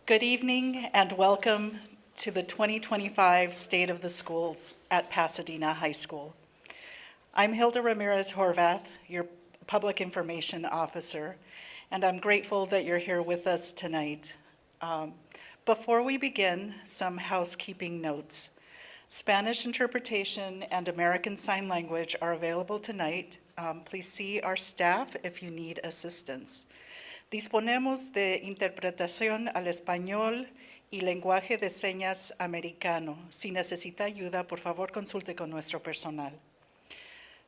Good evening and welcome to the 2025 State of the Schools at Pasadena High School. I'm Hilda Ramirez Horvath, your Public Information Officer, and I'm grateful that you're here with us tonight. Before we begin, some housekeeping notes. Spanish interpretation and American Sign Language are available tonight. Please see our staff if you need assistance. Disponemos de interpretación al español y lenguaje de señas americano. Si necesita ayuda, por favor, consulte con nuestro personal.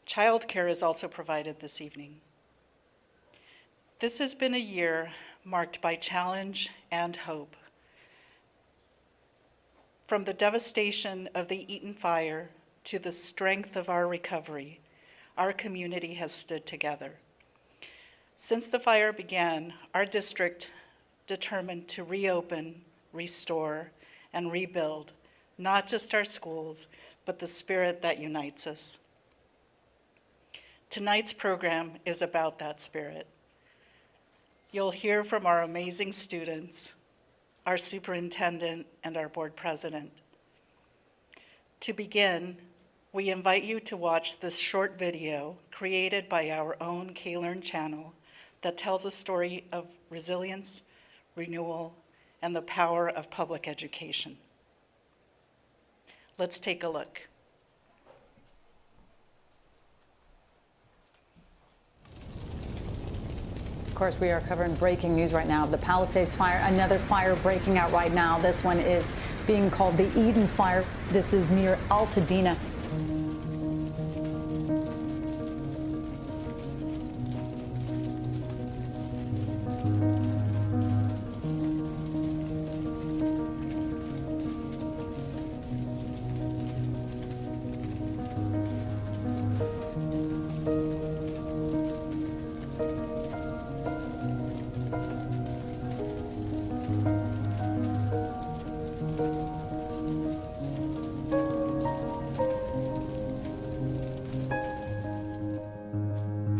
Childcare is also provided this evening. This has been a year marked by challenge and hope. From the devastation of the Eaton fire to the strength of our recovery, our community has stood together. Since the fire began, our district determined to reopen, restore, and rebuild not just our schools, but the spirit that unites us. Tonight's program is about that spirit. You'll hear from our amazing students, our superintendent, and our board president. To begin, we invite you to watch this short video created by our own K-Learn channel that tells a story of resilience, renewal, and the power of public education. Let's take a look. Of course, we are covering breaking news right now. The Palisades fire, another fire breaking out right now. This one is being called the Eden Fire. This is near Altadena.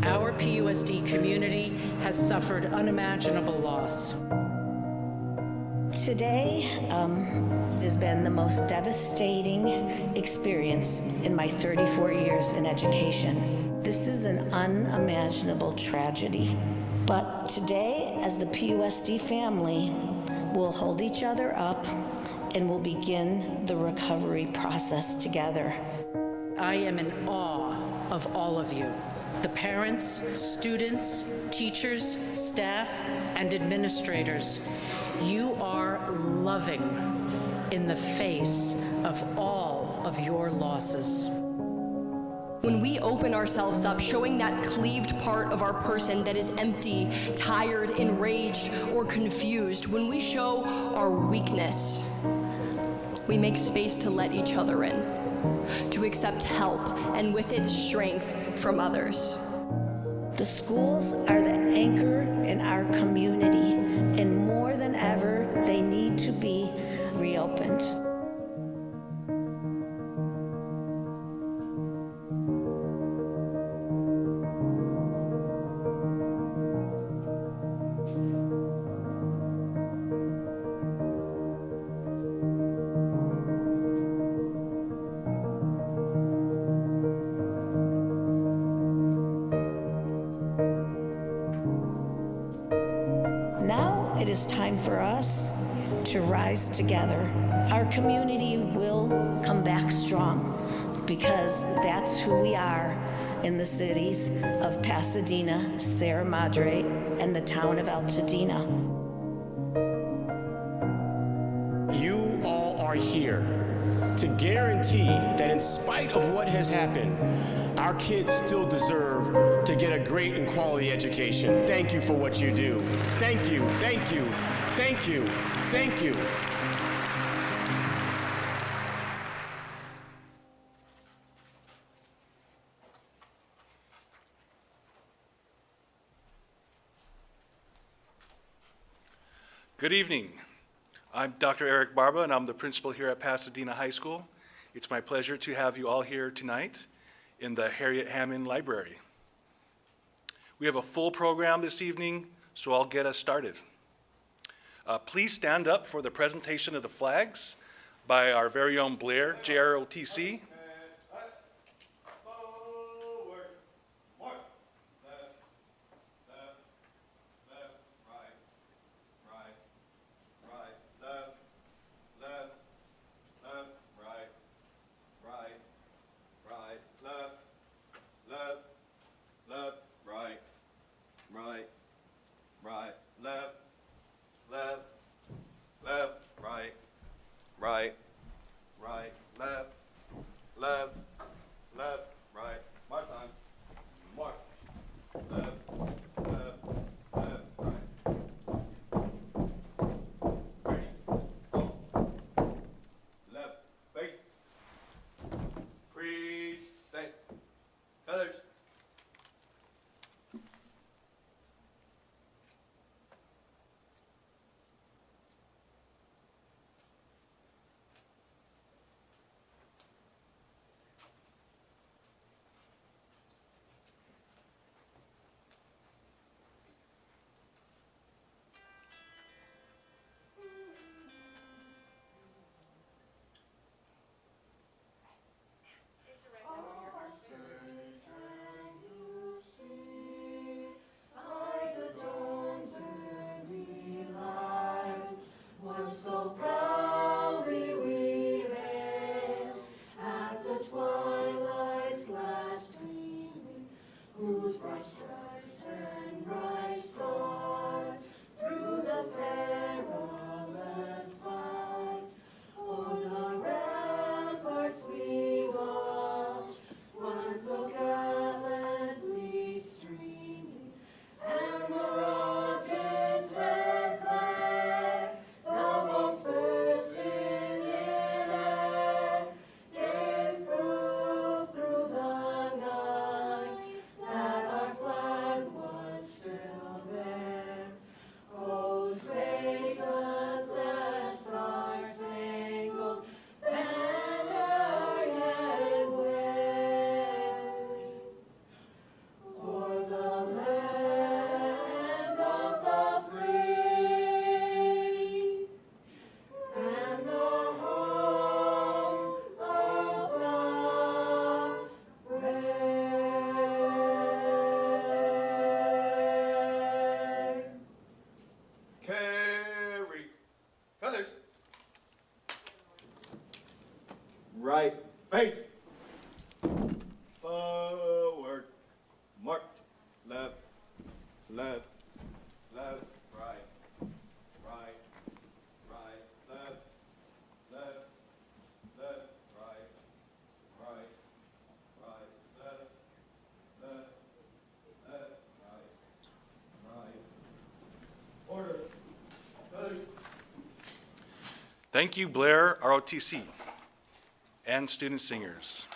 Our PUSD community has suffered unimaginable loss. Today has been the most devastating experience in my 34 years in education. This is an unimaginable tragedy. But today, as the PUSD family, we'll hold each other up and we'll begin the recovery process together. I am in awe of all of you. The parents, students, teachers, staff, and administrators. You are loving in the face of all of your losses. When we open ourselves up, showing that cleaved part of our person that is empty, tired, enraged, or confused, when we show our weakness, we make space to let each other in, to accept help, and with it, strength from others. The schools are the anchor in our community, and more than ever, they need to be reopened. Now it is time for us to rise together. Our community will come back strong because that's who we are in the cities of Pasadena, Sierra Madre, and the town of Altadena. You all are here to guarantee that in spite of what has happened, our kids still deserve to get a great and quality education. Thank you for what you do. Thank you, thank you, thank you, thank you. Good evening. I'm Dr. Eric Barba, and I'm the principal here at Pasadena High School. It's my pleasure to have you all here tonight in the Harriet Hammond Library. We have a full program this evening, so I'll get us started. Please stand up for the presentation of the flags by our very own Blair, JROTC. Right, face. Forward. March. Left. Left. Left. Right. Right. Right. Left. Left. Left. Right. Right. Right. Left. Left. Left. Right. Right. Order. Ready. Thank you, Blair, ROTC, and student singers.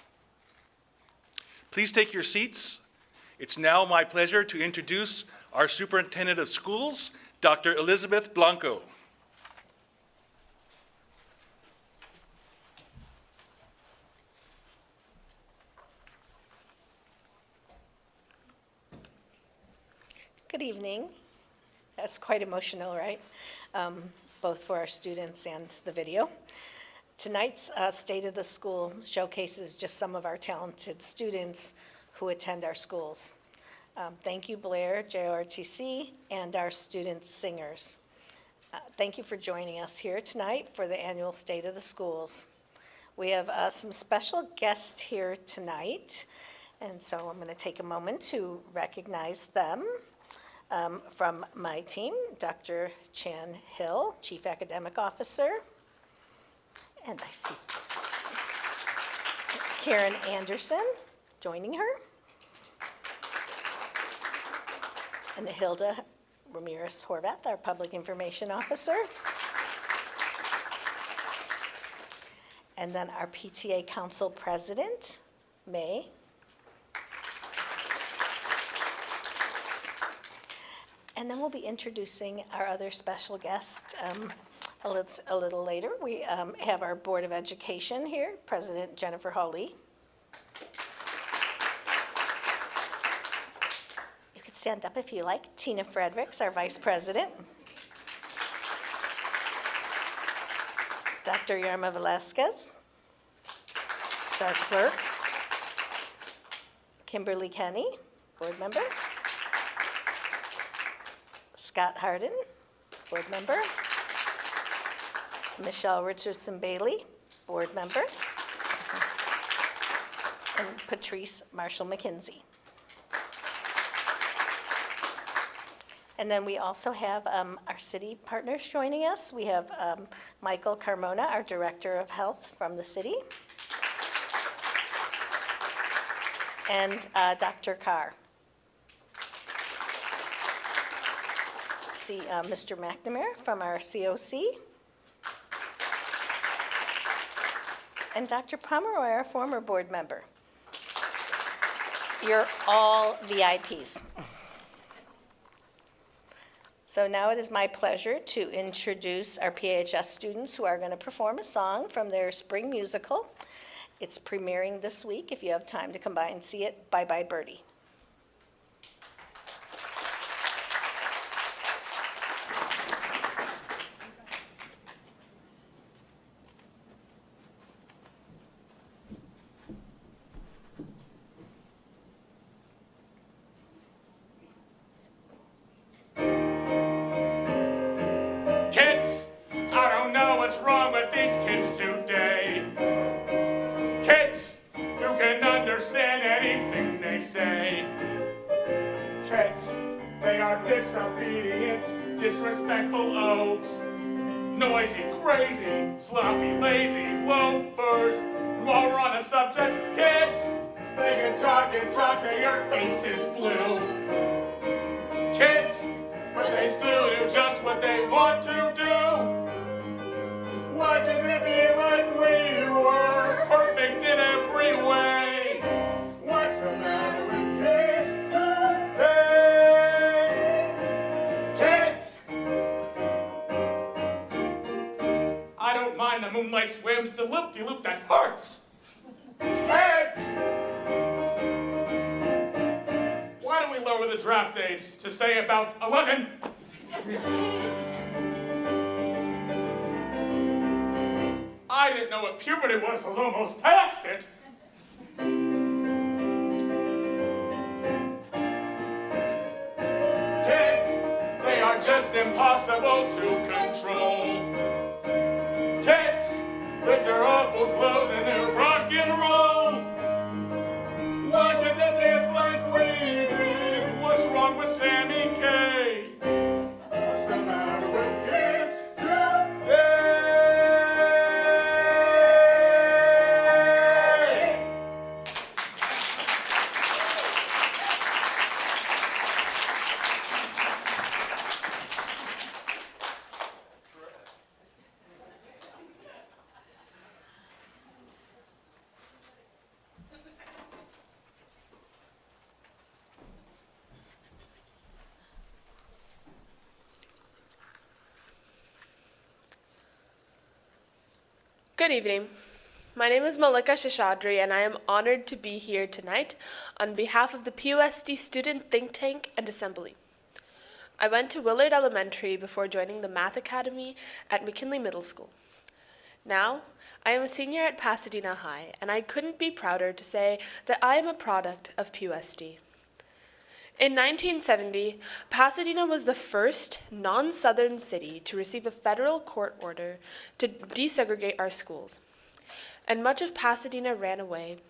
Please take your seats. It's now my pleasure to introduce our Superintendent of Schools, Dr. Elizabeth Blanco. Good evening. That's quite emotional, right? Both for our students and the video. Tonight's State of the School showcases just some of our talented students who attend our schools. Thank you, Blair, JRTC, and our student singers. Thank you for joining us here tonight for the annual State of the Schools. We have some special guests here tonight, and so I'm going to take a moment to recognize them. From my team, Dr. Chan Hill, Chief Academic Officer, and I see Karen Anderson joining her, and Hilda Ramirez Horvath, our Public Information Officer, and then our PTA Council President, May. And then we'll be introducing our other special guest a little later. We have our Board of Education here, President Jennifer Hawley. You could stand up if you like. Tina Fredericks, our Vice President. Dr. Yarma Velasquez. It's our clerk. Kimberly Kenny, board member. Scott Harden, board member. Michelle Richardson Bailey, board member. And Patrice Marshall McKenzie. And then we also have our city partners joining us. We have Michael Carmona, our Director of Health from the city. And Dr. Carr. See Mr. McNamara from our COC. And Dr. Pomeroy, our former board member. You're all VIPs. So now it is my pleasure to introduce our PHS students who are going to perform a song from their spring musical. It's premiering this week. If you have time to come by and see it, Bye Bye Birdie. Kids, I don't know what's wrong with these kids today. Kids who can understand anything they say. Kids, they are disobedient, disrespectful oafs. Noisy, crazy, sloppy, lazy loafers. And while we're on the subject, kids, they can talk and talk till your face is blue. Kids, but they still do just what they want to do. Why can they be like we were, perfect in every way? What's the matter with kids today? Kids! I don't mind the moonlight swims, the loop-de-loop that hurts. Kids! Why don't we lower the draft age to say about 11? I didn't know what puberty was almost past it. Kids, they are just impossible to control. Kids, with their awful clothes and their rock and roll. Why can't they dance like we did? What's wrong with Sammy K? What's the matter with kids today? Good evening. My name is Malika Shashadri, and I am honored to be here tonight on behalf of the PUSD Student Think Tank and Assembly. I went to Willard Elementary before joining the Math Academy at McKinley Middle School. Now, I am a senior at Pasadena High, and I couldn't be prouder to say that I am a product of PUSD. In 1970, Pasadena was the first non-Southern city to receive a federal court order to desegregate our schools. And much of Pasadena ran away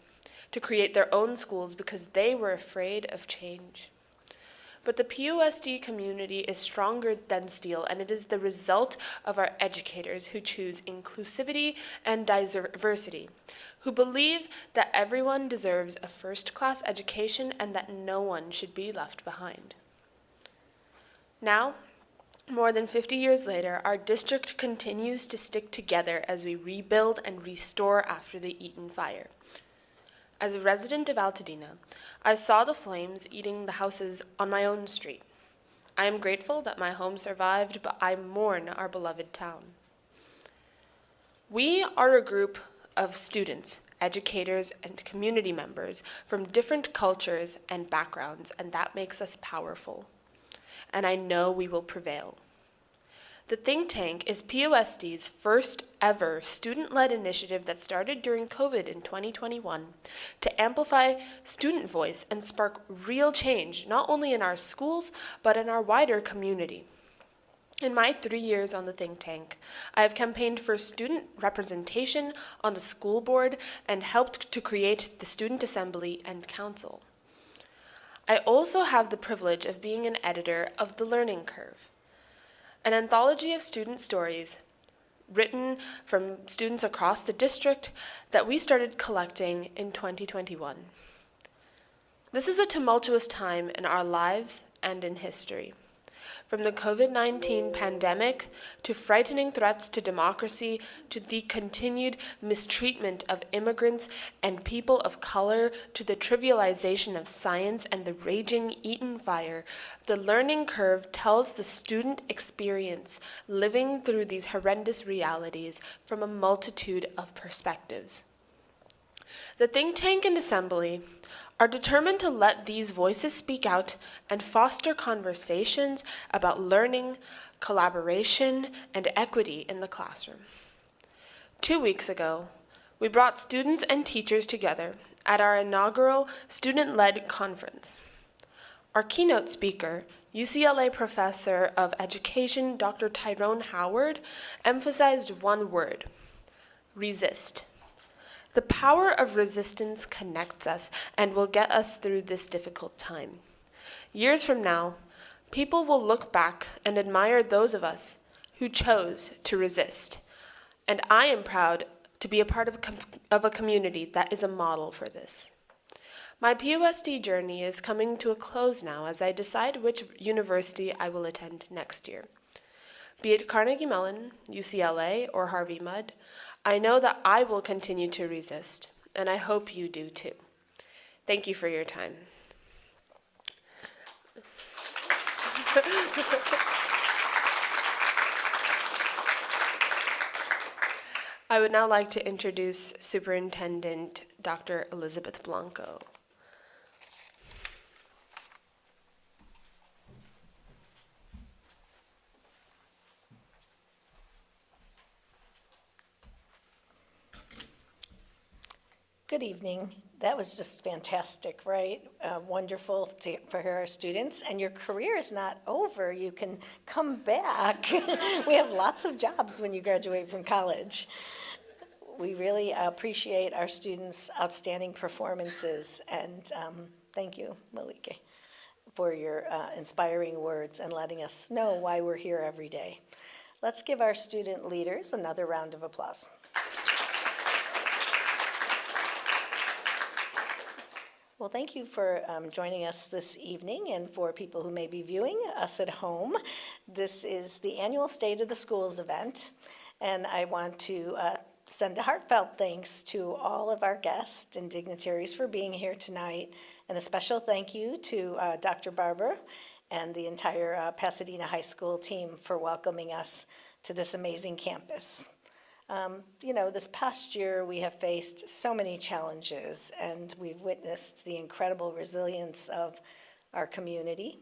to create their own schools because they were afraid of change. But the PUSD community is stronger than steel, and it is the result of our educators who choose inclusivity and diversity, who believe that everyone deserves a first-class education and that no one should be left behind. Now, more than 50 years later, our district continues to stick together as we rebuild and restore after the Eaton fire. As a resident of Altadena, I saw the flames eating the houses on my own street. I am grateful that my home survived, but I mourn our beloved town. We are a group of students, educators, and community members from different cultures and backgrounds, and that makes us powerful. And I know we will prevail. The think tank is PUSD's first ever student-led initiative that started during COVID in 2021 to amplify student voice and spark real change, not only in our schools, but in our wider community. In my 3 years on the think tank, I have campaigned for student representation on the school board and helped to create the student assembly and council. I also have the privilege of being an editor of The Learning Curve, an anthology of student stories written from students across the district that we started collecting in 2021. This is a tumultuous time in our lives and in history. From the COVID-19 pandemic to frightening threats to democracy to the continued mistreatment of immigrants and people of color to the trivialization of science and the raging Eaton fire, the learning curve tells the student experience living through these horrendous realities from a multitude of perspectives. The think tank and assembly are determined to let these voices speak out and foster conversations about learning, collaboration, and equity in the classroom. 2 weeks ago, we brought students and teachers together at our inaugural student-led conference. Our keynote speaker, UCLA Professor of Education, Dr. Tyrone Howard, emphasized one word: resist. The power of resistance connects us and will get us through this difficult time. Years from now, people will look back and admire those of us who chose to resist. And I am proud to be a part of a community that is a model for this. My PUSD journey is coming to a close now as I decide which university I will attend next year. Be it Carnegie Mellon, UCLA, or Harvey Mudd, I know that I will continue to resist, and I hope you do too. Thank you for your time. I would now like to introduce Superintendent Dr. Elizabeth Blanco. Good evening. That was just fantastic, right? Wonderful for our students. And your career is not over. You can come back. We have lots of jobs when you graduate from college. We really appreciate our students' outstanding performances. And thank you, Malika, for your inspiring words and letting us know why we're here every day. Let's give our student leaders another round of applause. Well, thank you for joining us this evening, and for people who may be viewing us at home. This is the annual State of the Schools event, and I want to send a heartfelt thanks to all of our guests and dignitaries for being here tonight, and a special thank you to Dr. Barber and the entire Pasadena High School team for welcoming us to this amazing campus. You know, this past year we have faced so many challenges, and we've witnessed the incredible resilience of our community.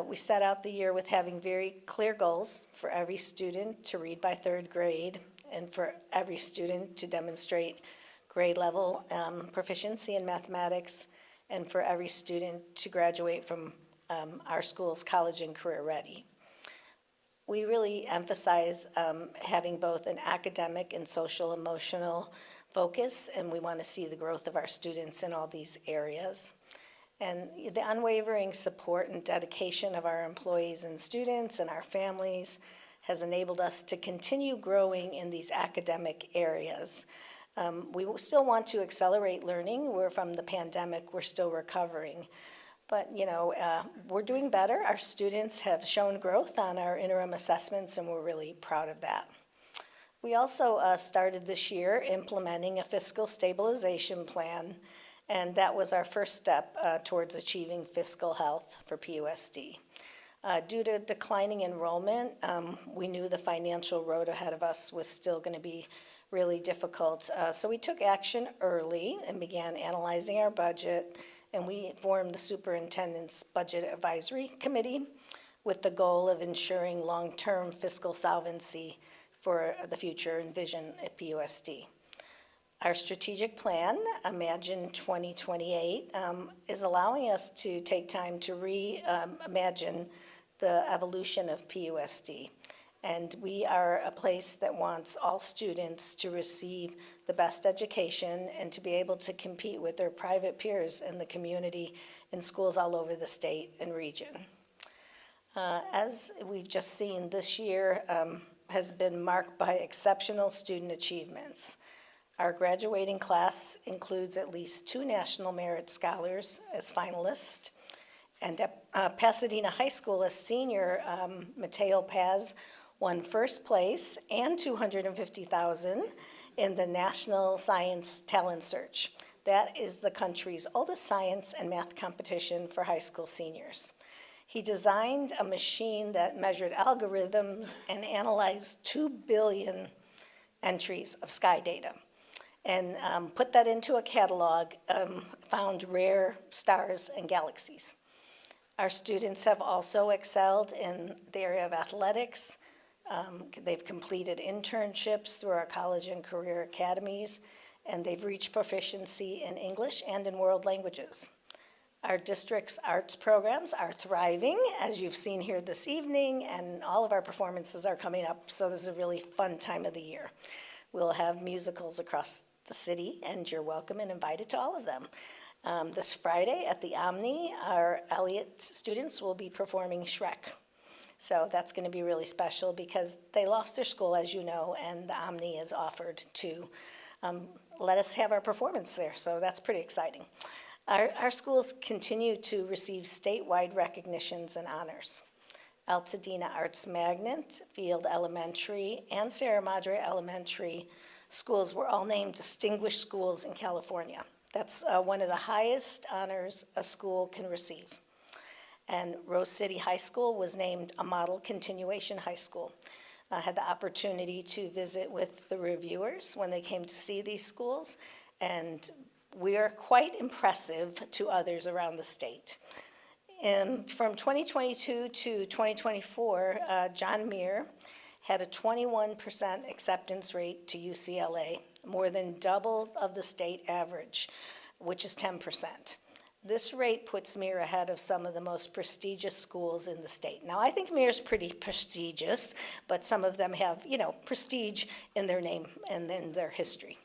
We set out the year with having very clear goals for every student to read by third grade, and for every student to demonstrate grade level proficiency in mathematics, and for every student to graduate from our school's college and career ready. We really emphasize having both an academic and social emotional focus, and we want to see the growth of our students in all these areas. And the unwavering support and dedication of our employees and students and our families has enabled us to continue growing in these academic areas. We still want to accelerate learning. We're from the pandemic, we're still recovering. But, you know, we're doing better. Our students have shown growth on our interim assessments, and we're really proud of that. We also started this year implementing a fiscal stabilization plan, and that was our first step towards achieving fiscal health for PUSD. Due to declining enrollment, we knew the financial road ahead of us was still going to be really difficult. So we took action early and began analyzing our budget, and we formed the Superintendent's Budget Advisory Committee, with the goal of ensuring long-term fiscal solvency for the future and vision at PUSD. Our strategic plan, Imagine 2028, is allowing us to take time to reimagine the evolution of PUSD. And we are a place that wants all students to receive the best education and to be able to compete with their private peers in the community in schools all over the state and region. As we've just seen, this year has been marked by exceptional student achievements. Our graduating class includes at least 2 National Merit Scholars as finalists. And at Pasadena High School, a senior, Mateo Paz, won first place and $250,000 in the National Science Talent Search. That is the country's oldest science and math competition for high school seniors. He designed a machine that measured algorithms and analyzed 2 billion entries of sky data, and put that into a catalog, found rare stars and galaxies. Our students have also excelled in the area of athletics. They've completed internships through our college and career academies, and they've reached proficiency in English and in world languages. Our district's arts programs are thriving, as you've seen here this evening, and all of our performances are coming up, so this is a really fun time of the year. We'll have musicals across the city, and you're welcome and invited to all of them. This Friday at the Omni, our Elliott students will be performing Shrek. So that's going to be really special because they lost their school, as you know, and the Omni is offered to let us have our performance there, so that's pretty exciting. Our schools continue to receive statewide recognitions and honors. Altadena Arts Magnet, Field Elementary, and Sierra Madre Elementary schools were all named distinguished schools in California. That's one of the highest honors a school can receive. And Rose City High School was named a model continuation high school. I had the opportunity to visit with the reviewers when they came to see these schools, and we are quite impressive to others around the state. And from 2022 to 2024, John Muir had a 21% acceptance rate to UCLA, more than double of the state average, which is 10%. This rate puts Muir ahead of some of the most prestigious schools in the state. Now, I think Muir's pretty prestigious, but some of them have, prestige in their name and in their history.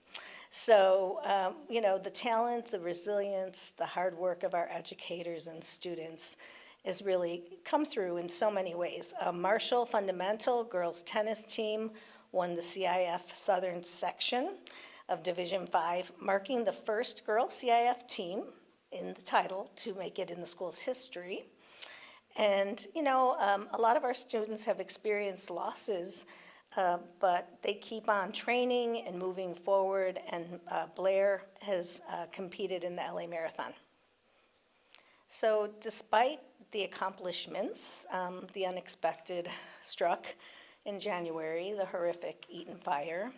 So, the talent, the resilience, the hard work of our educators and students has really come through in so many ways. Marshall Fundamental girls tennis team won the CIF Southern section of Division 5, marking the first girls CIF team in the title to make it in the school's history. And, a lot of our students have experienced losses, but they keep on training and moving forward, and Blair has competed in the LA Marathon. So despite the accomplishments, the unexpected struck in January, the horrific Eaton fire.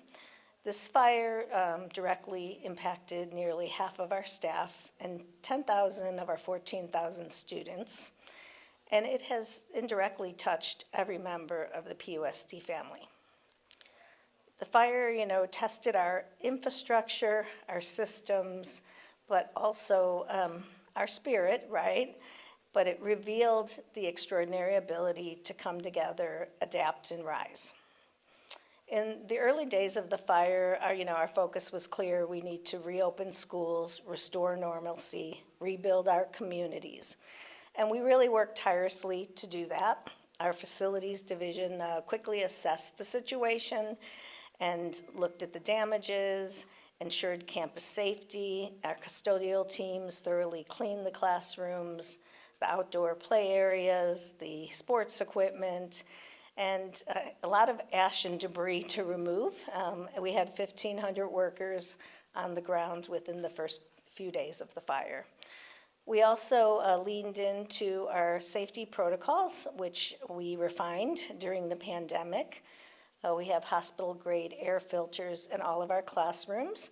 This fire directly impacted nearly half of our staff and 10,000 of our 14,000 students, and it has indirectly touched every member of the PUSD family. The fire, tested our infrastructure, our systems, but also our spirit, right? But it revealed the extraordinary ability to come together, adapt, and rise. In the early days of the fire, our focus was clear. We need to reopen schools, restore normalcy, rebuild our communities. And we really worked tirelessly to do that. Our facilities division quickly assessed the situation and looked at the damages, ensured campus safety. Our custodial teams thoroughly cleaned the classrooms, the outdoor play areas, the sports equipment, and a lot of ash and debris to remove. We had 1,500 workers on the ground within the first few days of the fire. We also leaned into our safety protocols, which we refined during the pandemic. We have hospital-grade air filters in all of our classrooms,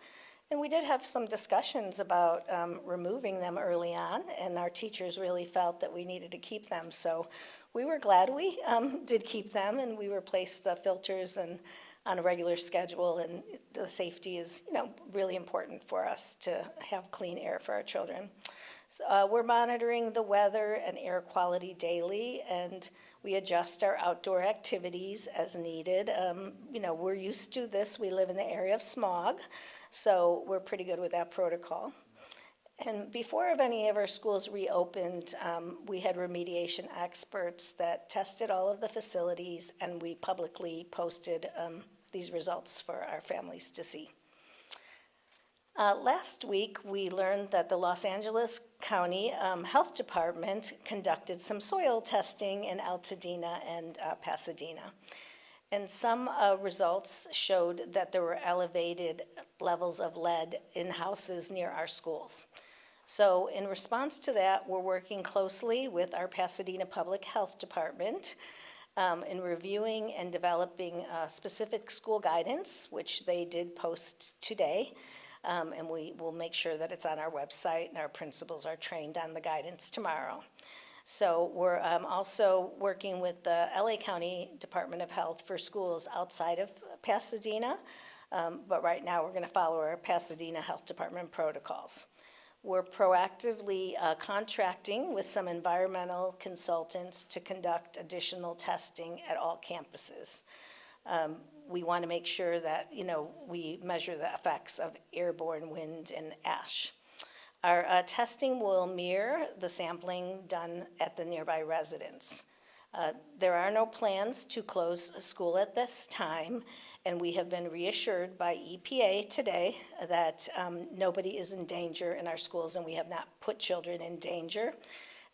And we did have some discussions about removing them early on, and our teachers really felt that we needed to keep them. So we were glad we did keep them, and we replaced the filters and on a regular schedule, and the safety is, really important for us to have clean air for our children. So, we're monitoring the weather and air quality daily, and we adjust our outdoor activities as needed. We're used to this. We live in the area of smog, so we're pretty good with that protocol. And before any of our schools reopened, we had remediation experts that tested all of the facilities, and we publicly posted these results for our families to see. Last week, we learned that the Los Angeles County Health Department conducted some soil testing in Pasadena and Pasadena. And some results showed that there were elevated levels of lead in houses near our schools. So in response to that, we're working closely with our Pasadena Public Health Department in reviewing and developing specific school guidance, which they did post today. And we will make sure that it's on our website, and our principals are trained on the guidance tomorrow. So we're also working with the LA County Department of Health for schools outside of Pasadena, but right now we're going to follow our Pasadena Health Department protocols. We're proactively contracting with some environmental consultants to conduct additional testing at all campuses. We want to make sure that, we measure the effects of airborne wind and ash. Our testing will mirror the sampling done at the nearby residence. There are no plans to close school at this time, and we have been reassured by EPA today that nobody is in danger in our schools, and we have not put children in danger,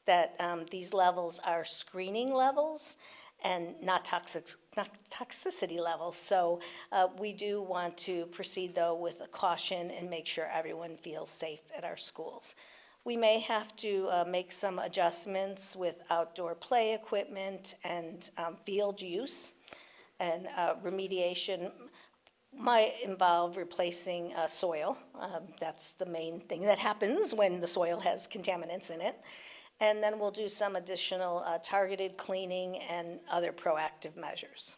that these levels are screening levels and not toxicity levels. So we do want to proceed, though, with a caution and make sure everyone feels safe at our schools. We may have to make some adjustments with outdoor play equipment and field use, and remediation might involve replacing soil. That's the main thing that happens when the soil has contaminants in it. And then we'll do some additional targeted cleaning and other proactive measures.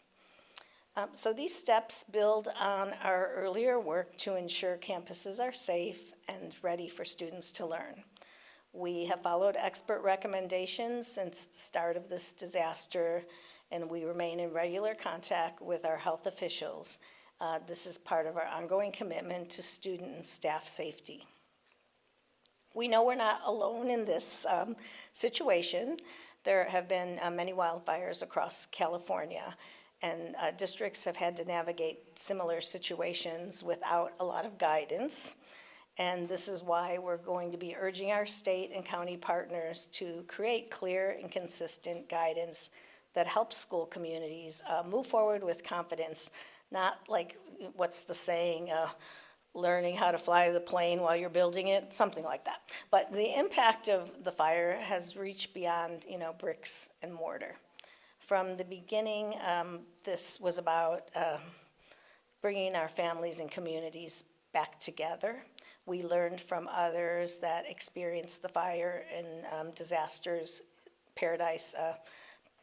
So these steps build on our earlier work to ensure campuses are safe and ready for students to learn. We have followed expert recommendations since the start of this disaster, and we remain in regular contact with our health officials. This is part of our ongoing commitment to student and staff safety. We know we're not alone in this situation. There have been many wildfires across California, and districts have had to navigate similar situations without a lot of guidance. And this is why we're going to be urging our state and county partners to create clear and consistent guidance that helps school communities move forward with confidence, not like, what's the saying, learning how to fly the plane while you're building it, something like that. But the impact of the fire has reached beyond, bricks and mortar. From the beginning, this was about bringing our families and communities back together. We learned from others that experienced the fire and disasters, Paradise,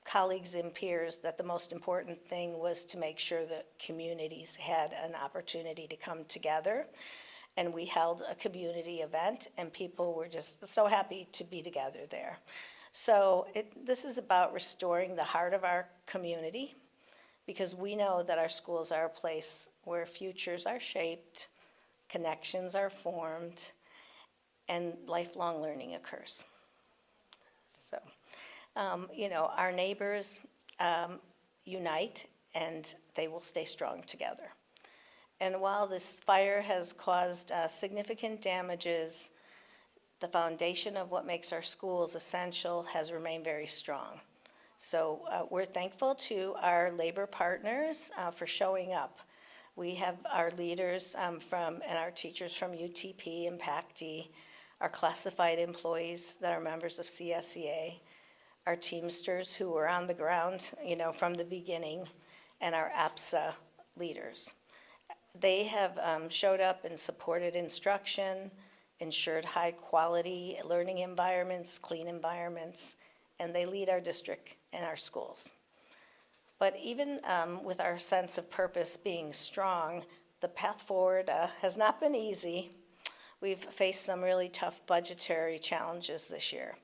colleagues and peers, that the most important thing was to make sure that communities had an opportunity to come together. And we held a community event, and people were just so happy to be together there. So this is about restoring the heart of our community, because we know that our schools are a place where futures are shaped, connections are formed, and lifelong learning occurs. So, our neighbors unite, and they will stay strong together. And while this fire has caused significant damages, the foundation of what makes our schools essential has remained very strong. So we're thankful to our labor partners for showing up. We have our leaders and our teachers from UTP and PACD, our classified employees that are members of CSEA, our Teamsters who were on the ground, from the beginning, and our APSA leaders. They have showed up and supported instruction, ensured high-quality learning environments, clean environments, and they lead our district and our schools. But even with our sense of purpose being strong, the path forward has not been easy. We've faced some really tough budgetary challenges this year.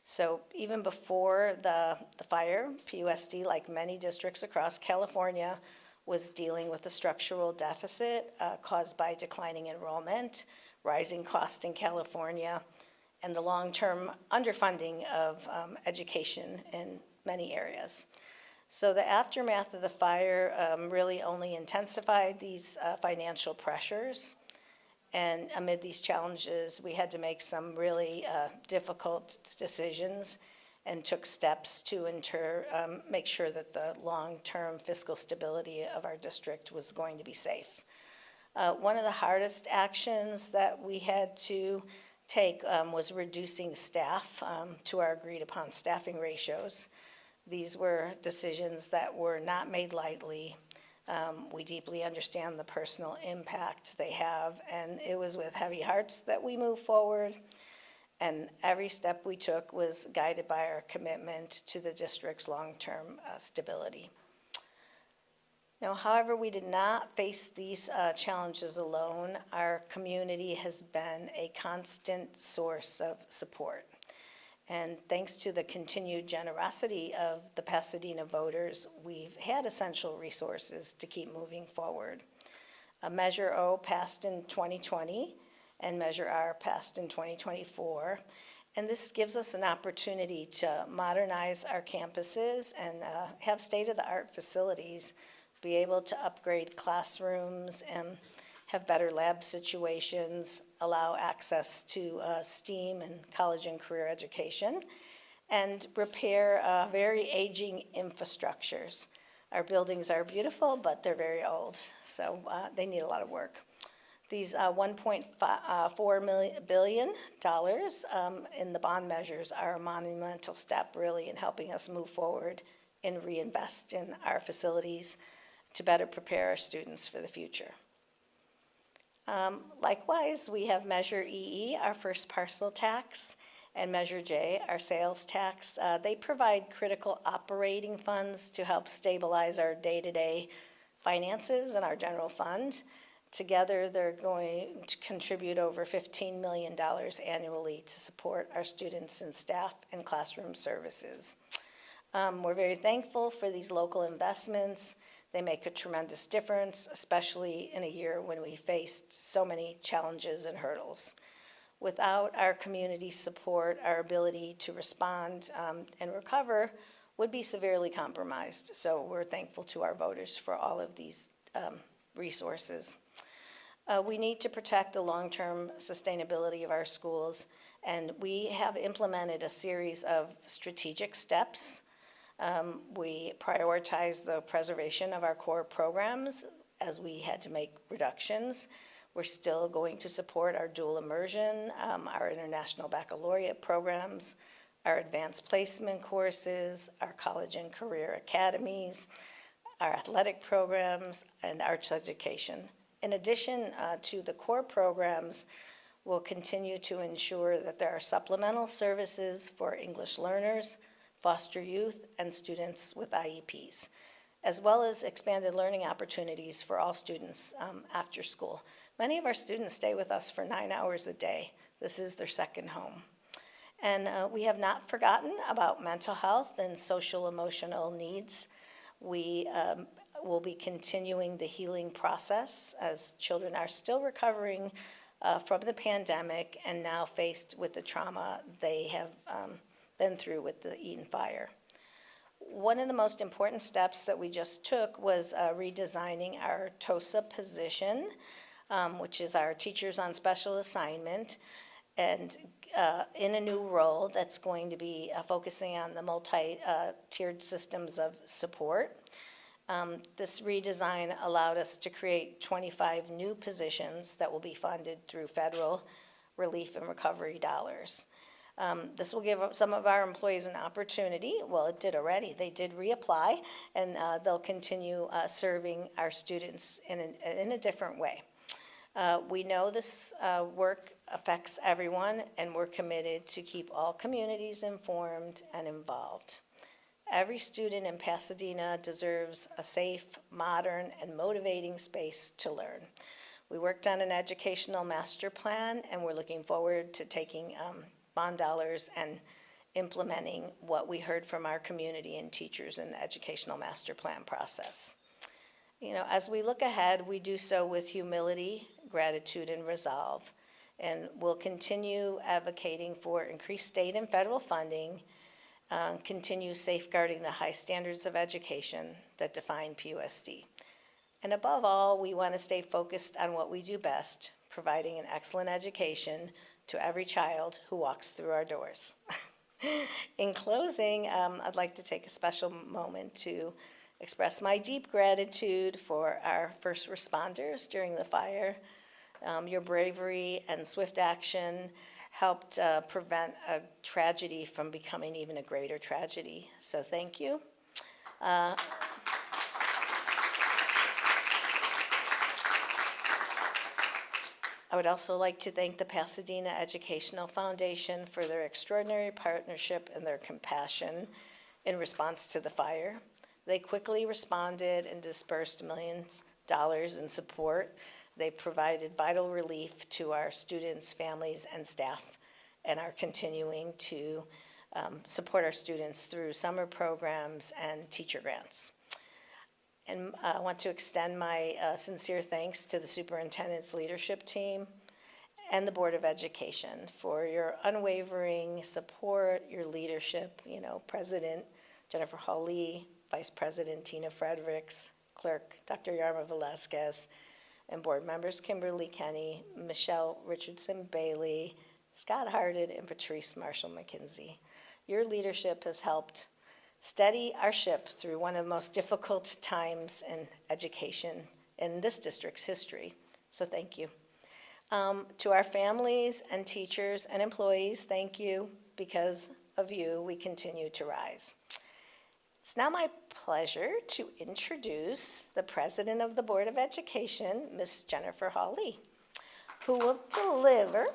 So even before the fire, PUSD, like many districts across California, was dealing with a structural deficit caused by declining enrollment, rising costs in California, and the long-term underfunding of education in many areas. So the aftermath of the fire really only intensified these financial pressures. And amid these challenges, we had to make some really difficult decisions and took steps to make sure that the long-term fiscal stability of our district was going to be safe. One of the hardest actions that we had to take was reducing staff to our agreed-upon staffing ratios. These were decisions that were not made lightly. We deeply understand the personal impact they have, and it was with heavy hearts that we moved forward. And every step we took was guided by our commitment to the district's long-term stability. Now, however, we did not face these challenges alone. Our community has been a constant source of support. And thanks to the continued generosity of the Pasadena voters, we've had essential resources to keep moving forward. Measure O passed in 2020, and Measure R passed in 2024. And this gives us an opportunity to modernize our campuses and have state-of-the-art facilities, be able to upgrade classrooms and have better lab situations, allow access to STEAM and college and career education, and repair very aging infrastructures. Our buildings are beautiful, but they're very old, so they need a lot of work. These $1.4 billion in the bond measures are a monumental step, really, in helping us move forward and reinvest in our facilities to better prepare our students for the future. Likewise, we have Measure EE, our first parcel tax, and Measure J, our sales tax. They provide critical operating funds to help stabilize our day-to-day finances and our general fund. Together, they're going to contribute over $15 million annually to support our students and staff and classroom services. We're very thankful for these local investments. They make a tremendous difference, especially in a year when we faced so many challenges and hurdles. Without our community support, our ability to respond and recover would be severely compromised. So we're thankful to our voters for all of these resources. We need to protect the long-term sustainability of our schools, and we have implemented a series of strategic steps. We prioritize the preservation of our core programs as we had to make reductions. We're still going to support our dual immersion, our international baccalaureate programs, our advanced placement courses, our college and career academies, our athletic programs, and arts education. In addition to the core programs, we'll continue to ensure that there are supplemental services for English learners, foster youth, and students with IEPs, as well as expanded learning opportunities for all students after school. Many of our students stay with us for 9 hours a day. This is their second home. And we have not forgotten about mental health and social emotional needs. We will be continuing the healing process as children are still recovering from the pandemic and now faced with the trauma they have been through with the Eaton fire. One of the most important steps that we just took was redesigning our TOSA position, which is our Teachers on Special Assignment, and in a new role that's going to be focusing on the multi-tiered systems of support. This redesign allowed us to create 25 new positions that will be funded through federal relief and recovery dollars. This will give some of our employees an opportunity. Well, it did already. They did reapply, and they'll continue serving our students in a different way. We know this work affects everyone, and we're committed to keep all communities informed and involved. Every student in Pasadena deserves a safe, modern, and motivating space to learn. We worked on an educational master plan, and we're looking forward to taking bond dollars and implementing what we heard from our community and teachers in the educational master plan process. You know, as we look ahead, we do so with humility, gratitude, and resolve, and we'll continue advocating for increased state and federal funding, continue safeguarding the high standards of education that define PUSD. And above all, we want to stay focused on what we do best, providing an excellent education to every child who walks through our doors. In closing, I'd like to take a special moment to express my deep gratitude for our first responders during the fire. Your bravery and swift action helped prevent a tragedy from becoming even a greater tragedy. So thank you. I would also like to thank the Pasadena Educational Foundation for their extraordinary partnership and their compassion in response to the fire. They quickly responded and dispersed millions of dollars in support. They provided vital relief to our students, families, and staff, and are continuing to support our students through summer programs and teacher grants. And I want to extend my sincere thanks to the superintendent's leadership team and the Board of Education for your unwavering support, your leadership. You know, President Jennifer Hawley, Vice President Tina Fredericks, Clerk Dr. Yarma Velasquez, and board members Kimberly Kenny, Michelle Richardson Bailey, Scott Harded, and Patrice Marshall McKenzie. Your leadership has helped steady our ship through one of the most difficult times in education in this district's history. So thank you. To our families and teachers and employees, thank you. Because of you, we continue to rise. It's now my pleasure to introduce the President of the Board of Education, Ms. Jennifer Hawley, who will deliver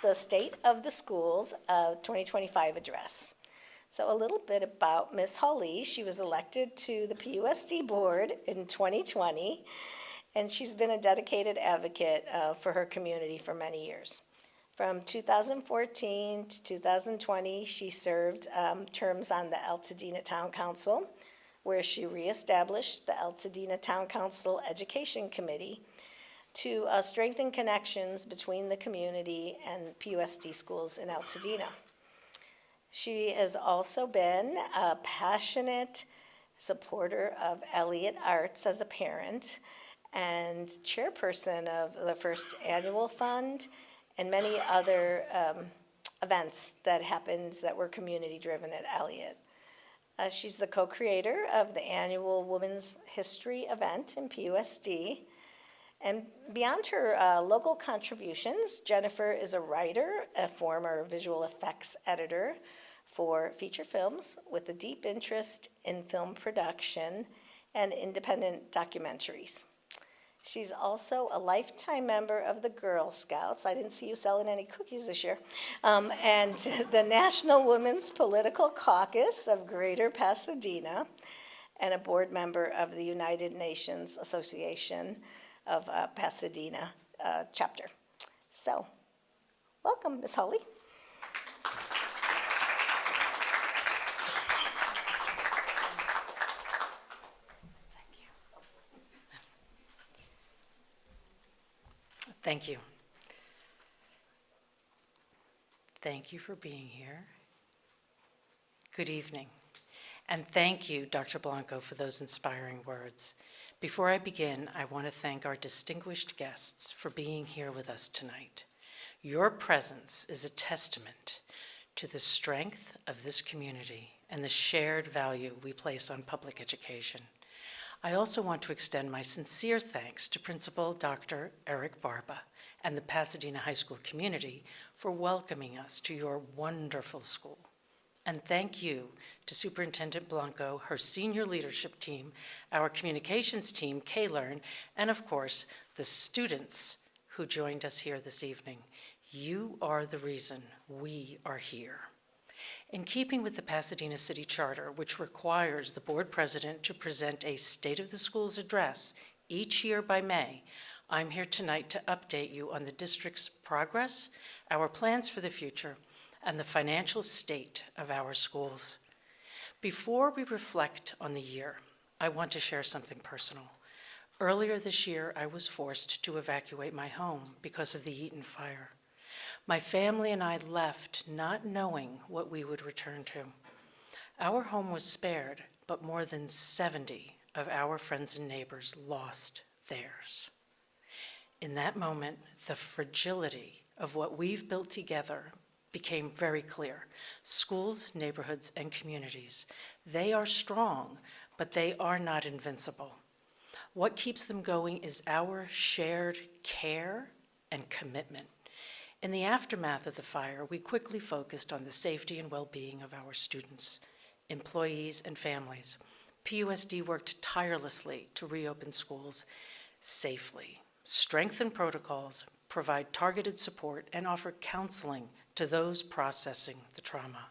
the State of the Schools 2025 address. So a little bit about Ms. Hawley. She was elected to the PUSD board in 2020, and she's been a dedicated advocate for her community for many years. From 2014 to 2020, she served terms on the Pasadena Town Council, where she reestablished the Pasadena Town Council Education Committee to strengthen connections between the community and PUSD schools in Pasadena. She has also been a passionate supporter of Elliott Arts as a parent and chairperson of the first annual fund and many other events that happened that were community-driven at Elliott. She's the co-creator of the annual Women's History event in PUSD. And beyond her local contributions, Jennifer is a writer, a former visual effects editor for feature films with a deep interest in film production and independent documentaries. She's also a lifetime member of the Girl Scouts. I didn't see you selling any cookies this year. And the National Women's Political Caucus of Greater Pasadena, and a board member of the United Nations Association of Pasadena chapter. So, welcome, Ms. Hawley. Thank you. Thank you for being here. Good evening. And thank you, Dr. Blanco, for those inspiring words. Before I begin, I want to thank our distinguished guests for being here with us tonight. Your presence is a testament to the strength of this community and the shared value we place on public education. I also want to extend my sincere thanks to Principal Dr. Eric Barba and the Pasadena High School community for welcoming us to your wonderful school. And thank you to Superintendent Blanco, her senior leadership team, our communications team, K-Learn, and of course, the students who joined us here this evening. You are the reason we are here. In keeping with the Pasadena City Charter, which requires the board president to present a State of the Schools address each year by May, I'm here tonight to update you on the district's progress, our plans for the future, and the financial state of our schools. Before we reflect on the year, I want to share something personal. Earlier this year, I was forced to evacuate my home because of the Eaton fire. My family and I left not knowing what we would return to. Our home was spared, but more than 70 of our friends and neighbors lost theirs. In that moment, the fragility of what we've built together became very clear. Schools, neighborhoods, and communities, they are strong, but they are not invincible. What keeps them going is our shared care and commitment. In the aftermath of the fire, we quickly focused on the safety and well-being of our students, employees, and families. PUSD worked tirelessly to reopen schools safely, strengthen protocols, provide targeted support, and offer counseling to those processing the trauma.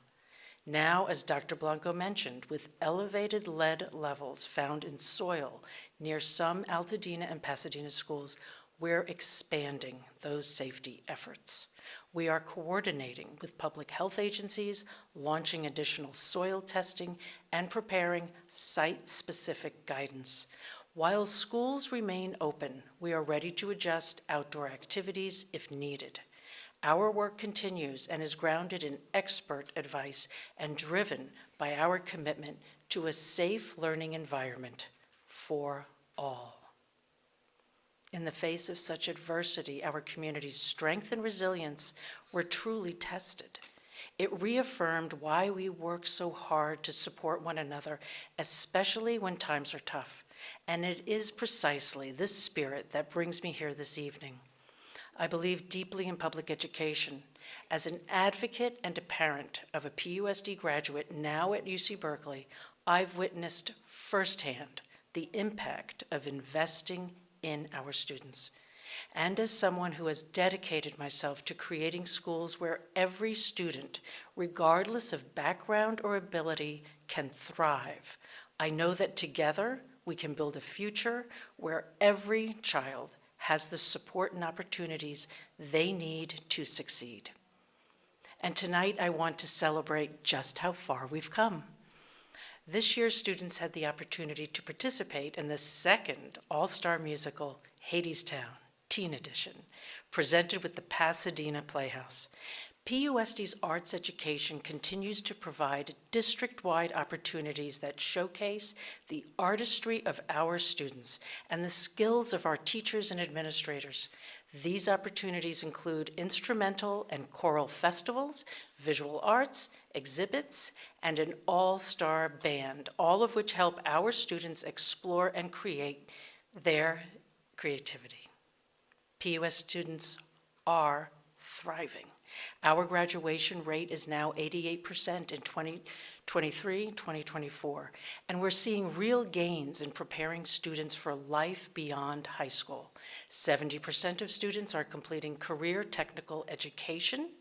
Now, as Dr. Blanco mentioned, with elevated lead levels found in soil near some Altadena and Pasadena schools, we're expanding those safety efforts. We are coordinating with public health agencies, launching additional soil testing, and preparing site-specific guidance. While schools remain open, we are ready to adjust outdoor activities if needed. Our work continues and is grounded in expert advice and driven by our commitment to a safe learning environment for all. In the face of such adversity, our community's strength and resilience were truly tested. It reaffirmed why we work so hard to support one another, especially when times are tough. And it is precisely this spirit that brings me here this evening. I believe deeply in public education. As an advocate and a parent of a PUSD graduate now at UC Berkeley, I've witnessed firsthand the impact of investing in our students. And as someone who has dedicated myself to creating schools where every student, regardless of background or ability, can thrive, I know that together we can build a future where every child has the support and opportunities they need to succeed. And tonight I want to celebrate just how far we've come. This year, students had the opportunity to participate in the second all-star musical, Hadestown, Teen Edition, presented with the Pasadena Playhouse. PUSD's arts education continues to provide district-wide opportunities that showcase the artistry of our students and the skills of our teachers and administrators. These opportunities include instrumental and choral festivals, visual arts, exhibits, and an all-star band, all of which help our students explore and create their creativity. PUS students are thriving. Our graduation rate is now 88% in 2023-2024, and we're seeing real gains in preparing students for life beyond high school. 70% of students are completing career technical education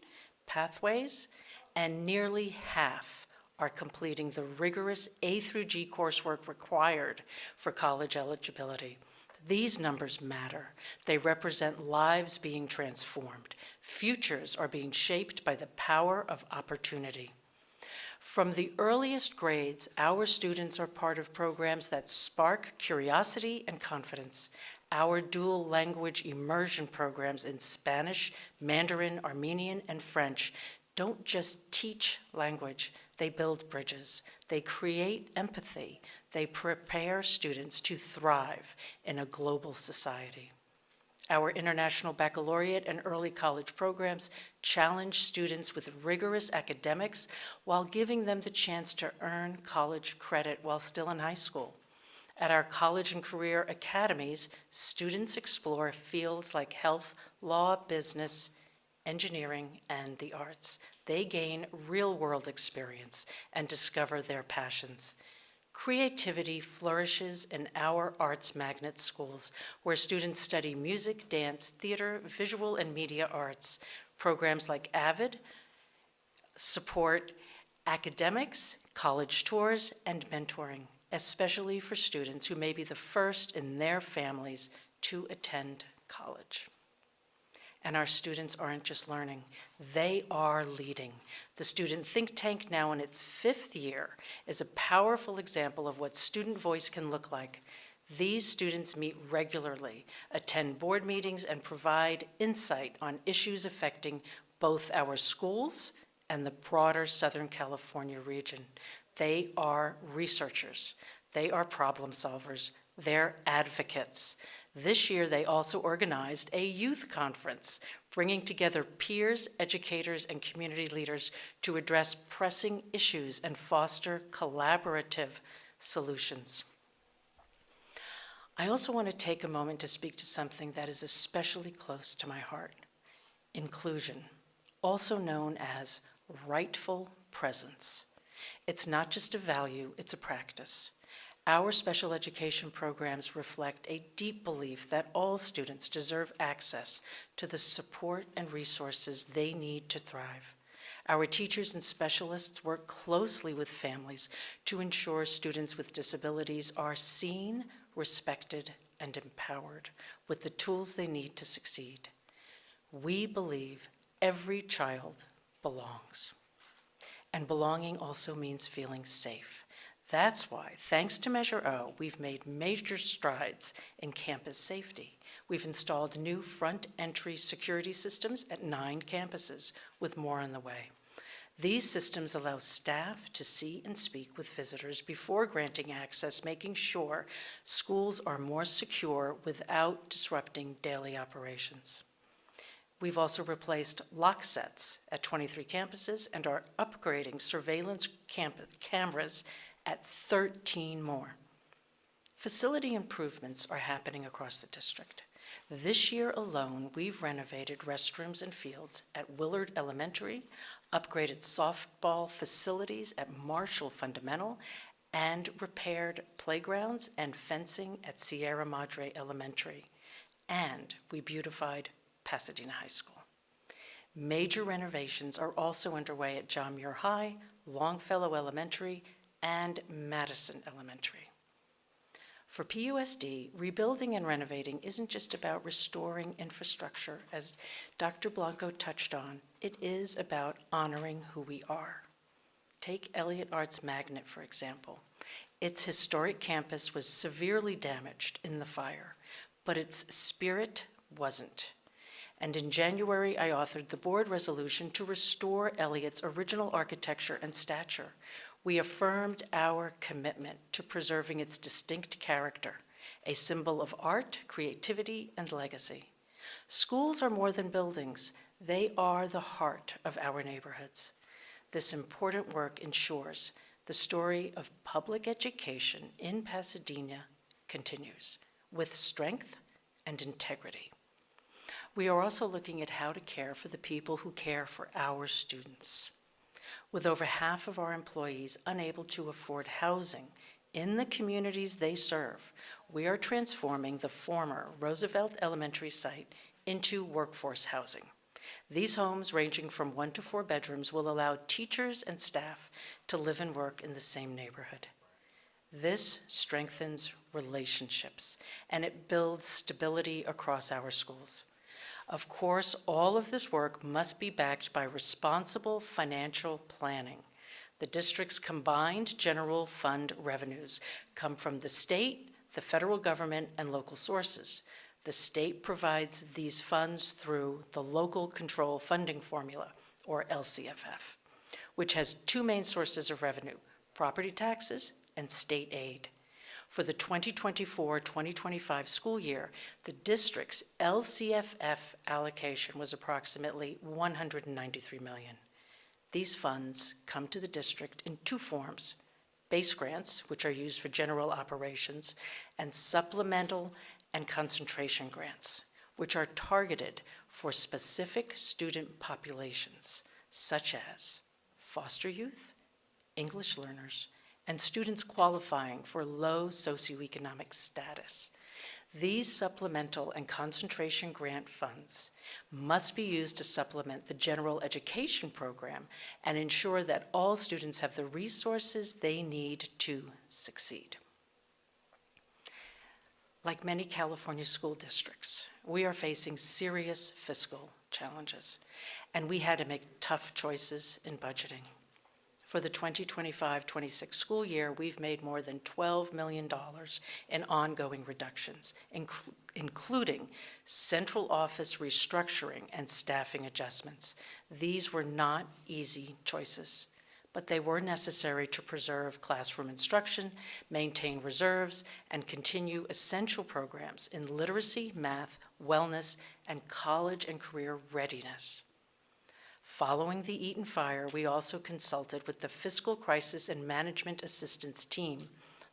pathways, and nearly half are completing the rigorous A through G coursework required for college eligibility. These numbers matter. They represent lives being transformed. Futures are being shaped by the power of opportunity. From the earliest grades, our students are part of programs that spark curiosity and confidence. Our dual language immersion programs in Spanish, Mandarin, Armenian, and French don't just teach language, they build bridges. They create empathy. They prepare students to thrive in a global society. Our International Baccalaureate and early college programs challenge students with rigorous academics while giving them the chance to earn college credit while still in high school. At our college and career academies, students explore fields like health, law, business, engineering, and the arts. They gain real-world experience and discover their passions. Creativity flourishes in our arts magnet schools, where students study music, dance, theater, visual and media arts. Programs like AVID support academics, college tours, and mentoring, especially for students who may be the first in their families to attend college. And our students aren't just learning, they are leading. The Student Think Tank, now in its 5th year, is a powerful example of what student voice can look like. These students meet regularly, attend board meetings, and provide insight on issues affecting both our schools and the broader Southern California region. They are researchers, they are problem solvers, they're advocates. This year, they also organized a youth conference, bringing together peers, educators, and community leaders to address pressing issues and foster collaborative solutions. I also want to take a moment to speak to something that is especially close to my heart: inclusion, also known as rightful presence. It's not just a value, it's a practice. Our special education programs reflect a deep belief that all students deserve access to the support and resources they need to thrive. Our teachers and specialists work closely with families to ensure students with disabilities are seen, respected, and empowered with the tools they need to succeed. We believe every child belongs. And belonging also means feeling safe. That's why, thanks to Measure O, we've made major strides in campus safety. We've installed new front entry security systems at 9 campuses, with more on the way. These systems allow staff to see and speak with visitors before granting access, making sure schools are more secure without disrupting daily operations. We've also replaced lock sets at 23 campuses and are upgrading surveillance cameras at 13 more. Facility improvements are happening across the district. This year alone, we've renovated restrooms and fields at Willard Elementary, upgraded softball facilities at Marshall Fundamental, and repaired playgrounds and fencing at Sierra Madre Elementary. And we beautified Pasadena High School. Major renovations are also underway at John Muir High, Longfellow Elementary, and Madison Elementary. For PUSD, rebuilding and renovating isn't just about restoring infrastructure, as Dr. Blanco touched on. It is about honoring who we are. Take Elliott Arts Magnet, for example. Its historic campus was severely damaged in the fire, but its spirit wasn't. And in January, I authored the board resolution to restore Elliott's original architecture and stature. We affirmed our commitment to preserving its distinct character, a symbol of art, creativity, and legacy. Schools are more than buildings. They are the heart of our neighborhoods. This important work ensures the story of public education in Pasadena continues with strength and integrity. We are also looking at how to care for the people who care for our students. With over half of our employees unable to afford housing in the communities they serve, we are transforming the former Roosevelt Elementary site into workforce housing. These homes, ranging from 1 to 4 bedrooms, will allow teachers and staff to live and work in the same neighborhood. This strengthens relationships, and it builds stability across our schools. Of course, all of this work must be backed by responsible financial planning. The district's combined general fund revenues come from the state, the federal government, and local sources. The state provides these funds through the Local Control Funding Formula, or LCFF, which has 2 main sources of revenue: property taxes and state aid. For the 2024-2025 school year, the district's LCFF allocation was approximately $193 million. These funds come to the district in 2 forms: base grants, which are used for general operations, and supplemental and concentration grants, which are targeted for specific student populations, such as foster youth, English learners, and students qualifying for low socioeconomic status. These supplemental and concentration grant funds must be used to supplement the general education program and ensure that all students have the resources they need to succeed. Like many California school districts, we are facing serious fiscal challenges, and we had to make tough choices in budgeting. For the 2025-26 school year, we've made more than $12 million in ongoing reductions, including central office restructuring and staffing adjustments. These were not easy choices, but they were necessary to preserve classroom instruction, maintain reserves, and continue essential programs in literacy, math, wellness, and college and career readiness. Following the Eaton fire, we also consulted with the Fiscal Crisis and Management Assistance Team,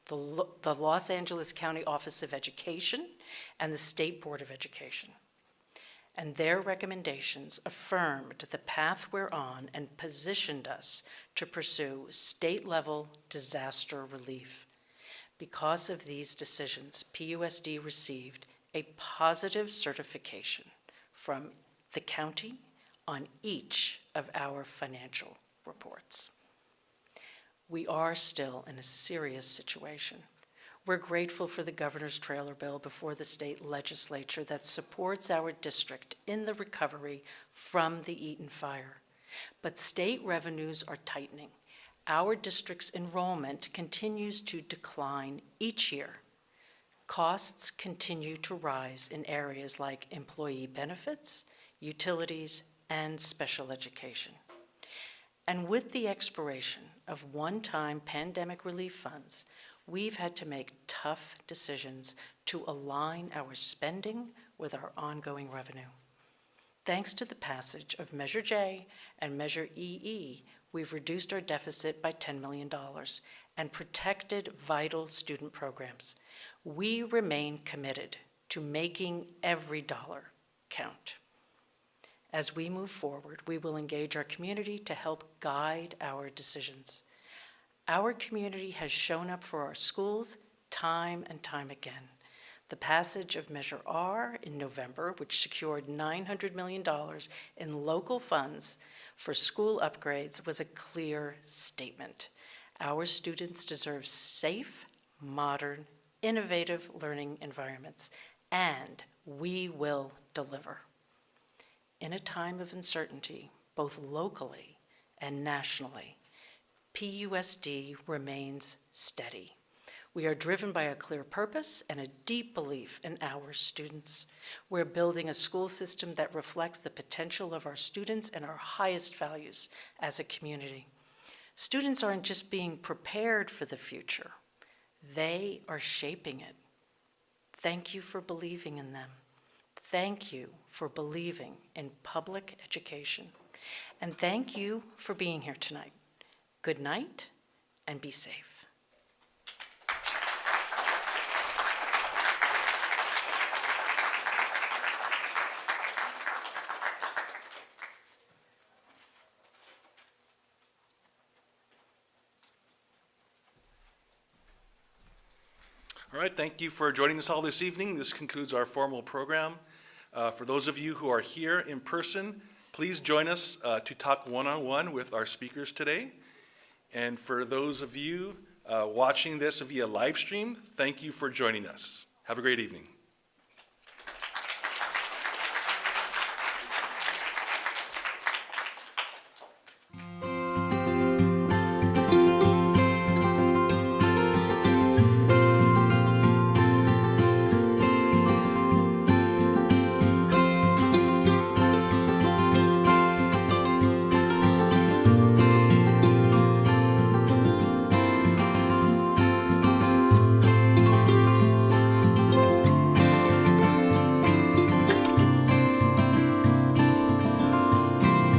the Los Angeles County Office of Education, and the State Board of Education. And their recommendations affirmed the path we're on and positioned us to pursue state-level disaster relief. Because of these decisions, PUSD received a positive certification from the county on each of our financial reports. We are still in a serious situation. We're grateful for the governor's trailer bill before the state legislature that supports our district in the recovery from the Eaton fire. But state revenues are tightening. Our district's enrollment continues to decline each year. Costs continue to rise in areas like employee benefits, utilities, and special education. And with the expiration of one-time pandemic relief funds, we've had to make tough decisions to align our spending with our ongoing revenue. Thanks to the passage of Measure J and Measure EE, we've reduced our deficit by $10 million and protected vital student programs. We remain committed to making every dollar count. As we move forward, we will engage our community to help guide our decisions. Our community has shown up for our schools time and time again. The passage of Measure R in November, which secured $900 million in local funds for school upgrades, was a clear statement. Our students deserve safe, modern, innovative learning environments, and we will deliver. In a time of uncertainty, both locally and nationally, PUSD remains steady. We are driven by a clear purpose and a deep belief in our students. We're building a school system that reflects the potential of our students and our highest values as a community. Students aren't just being prepared for the future, they are shaping it. Thank you for believing in them. Thank you for believing in public education. And thank you for being here tonight. Good night, and be safe. All right, thank you for joining us all this evening. This concludes our formal program. For those of you who are here in person, please join us to talk one-on-one with our speakers today. And for those of you watching this via live stream, thank you for joining us. Have a great evening.